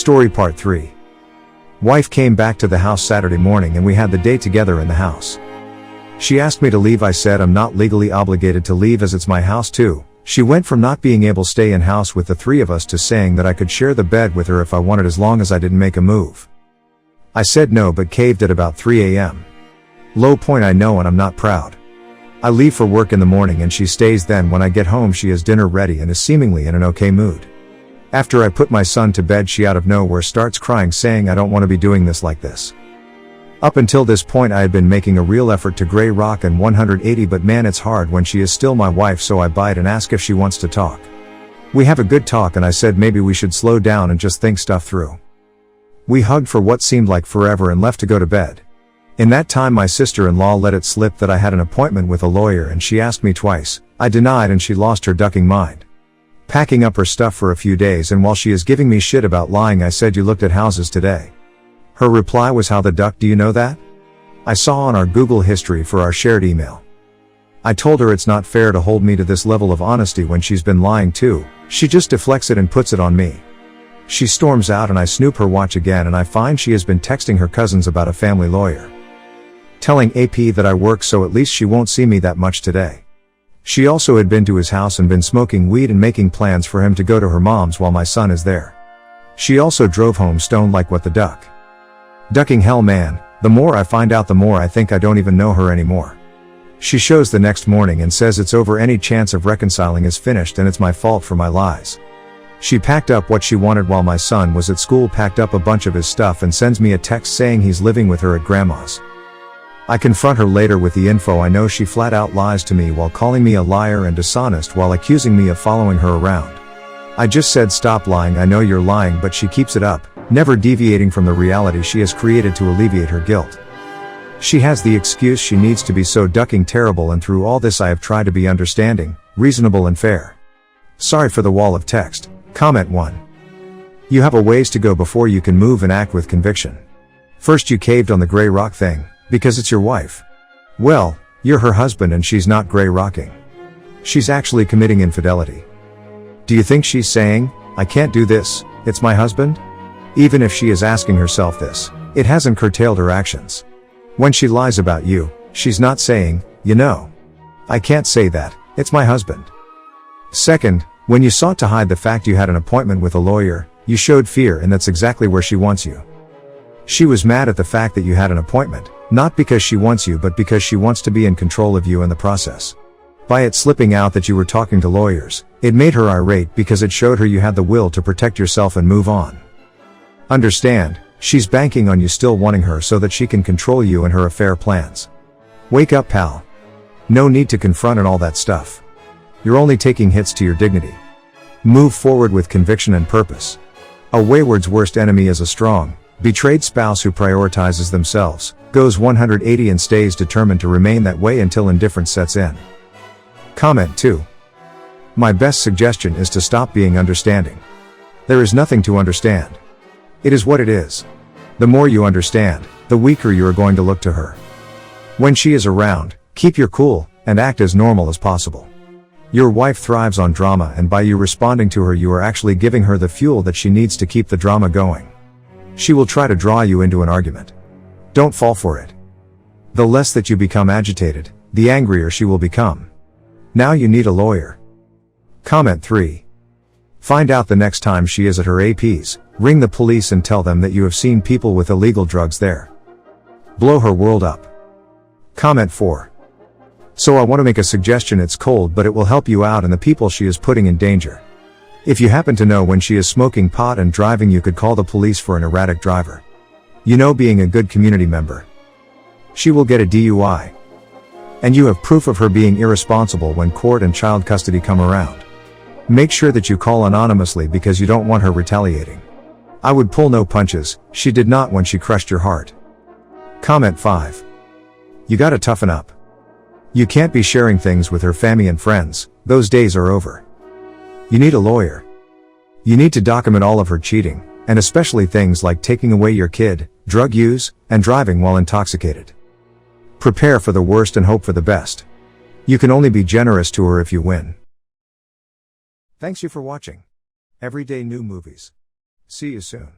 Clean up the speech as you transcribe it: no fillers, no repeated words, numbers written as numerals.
Story Part 3. Wife came back to the house Saturday morning and we had the day together in the house. She asked me to leave. I said I'm not legally obligated to leave as it's my house too. She went from not being able to stay in house with the three of us to saying that I could share the bed with her if I wanted as long as I didn't make a move. I said no but caved at about 3 a.m. Low point I know and I'm not proud. I leave for work in the morning and she stays. Then when I get home she has dinner ready and is seemingly in an okay mood. After I put my son to bed she out of nowhere starts crying saying I don't want to be doing this like this. Up until this point I had been making a real effort to gray rock and 180 but man it's hard when she is still my wife, so I bite and ask if she wants to talk. We have a good talk and I said maybe we should slow down and just think stuff through. We hugged for what seemed like forever and left to go to bed. In that time my sister-in-law let it slip that I had an appointment with a lawyer and she asked me twice. I denied and she lost her ducking mind. Packing up her stuff for a few days, and while she is giving me shit about lying I said you looked at houses today. Her reply was how the duck do you know that? I saw on our Google history for our shared email. I told her it's not fair to hold me to this level of honesty when she's been lying too. She just deflects it and puts it on me. She storms out and I snoop her watch again and I find she has been texting her cousins about a family lawyer. Telling AP that I work so at least she won't see me that much today. She also had been to his house and been smoking weed and making plans for him to go to her mom's while my son is there. She also drove home stoned like what the duck. Ducking hell man, the more I find out the more I think I don't even know her anymore. She shows the next morning and says it's over, any chance of reconciling is finished and it's my fault for my lies. She packed up what she wanted while my son was at school, packed up a bunch of his stuff and sends me a text saying he's living with her at grandma's. I confront her later with the info. I know she flat out lies to me while calling me a liar and dishonest while accusing me of following her around. I just said stop lying, I know you're lying, but she keeps it up, never deviating from the reality she has created to alleviate her guilt. She has the excuse she needs to be so ducking terrible, and through all this I have tried to be understanding, reasonable and fair. Sorry for the wall of text. Comment 1. You have a ways to go before you can move and act with conviction. First you caved on the gray rock thing. Because it's your wife. Well, you're her husband and she's not gray rocking. She's actually committing infidelity. Do you think she's saying, I can't do this, it's my husband? Even if she is asking herself this, it hasn't curtailed her actions. When she lies about you, she's not saying, you know, I can't say that, it's my husband. Second, when you sought to hide the fact you had an appointment with a lawyer, you showed fear, and that's exactly where she wants you. She was mad at the fact that you had an appointment, not because she wants you but because she wants to be in control of you in the process. By it slipping out that you were talking to lawyers, it made her irate because it showed her you had the will to protect yourself and move on. Understand, she's banking on you still wanting her so that she can control you and her affair plans. Wake up, pal. No need to confront and all that stuff. You're only taking hits to your dignity. Move forward with conviction and purpose. A wayward's worst enemy is a strong, betrayed spouse who prioritizes themselves, goes 180 and stays determined to remain that way until indifference sets in. Comment 2. My best suggestion is to stop being understanding. There is nothing to understand. It is what it is. The more you understand, the weaker you are going to look to her. When she is around, keep your cool, and act as normal as possible. Your wife thrives on drama, and by you responding to her you are actually giving her the fuel that she needs to keep the drama going. She will try to draw you into an argument. Don't fall for it. The less that you become agitated, the angrier she will become. Now you need a lawyer. Comment 3. Find out the next time she is at her AP's, ring the police and tell them that you have seen people with illegal drugs there. Blow her world up. Comment 4. So I want to make a suggestion. It's cold but it will help you out and the people she is putting in danger. If you happen to know when she is smoking pot and driving, you could call the police for an erratic driver. You know, being a good community member. She will get a DUI. And you have proof of her being irresponsible when court and child custody come around. Make sure that you call anonymously because you don't want her retaliating. I would pull no punches, she did not when she crushed your heart. Comment 5. You gotta toughen up. You can't be sharing things with her family and friends, those days are over. You need a lawyer. You need to document all of her cheating, and especially things like taking away your kid, drug use, and driving while intoxicated. Prepare for the worst and hope for the best. You can only be generous to her if you win. Thanks you for watching. Everyday new movies. See you soon.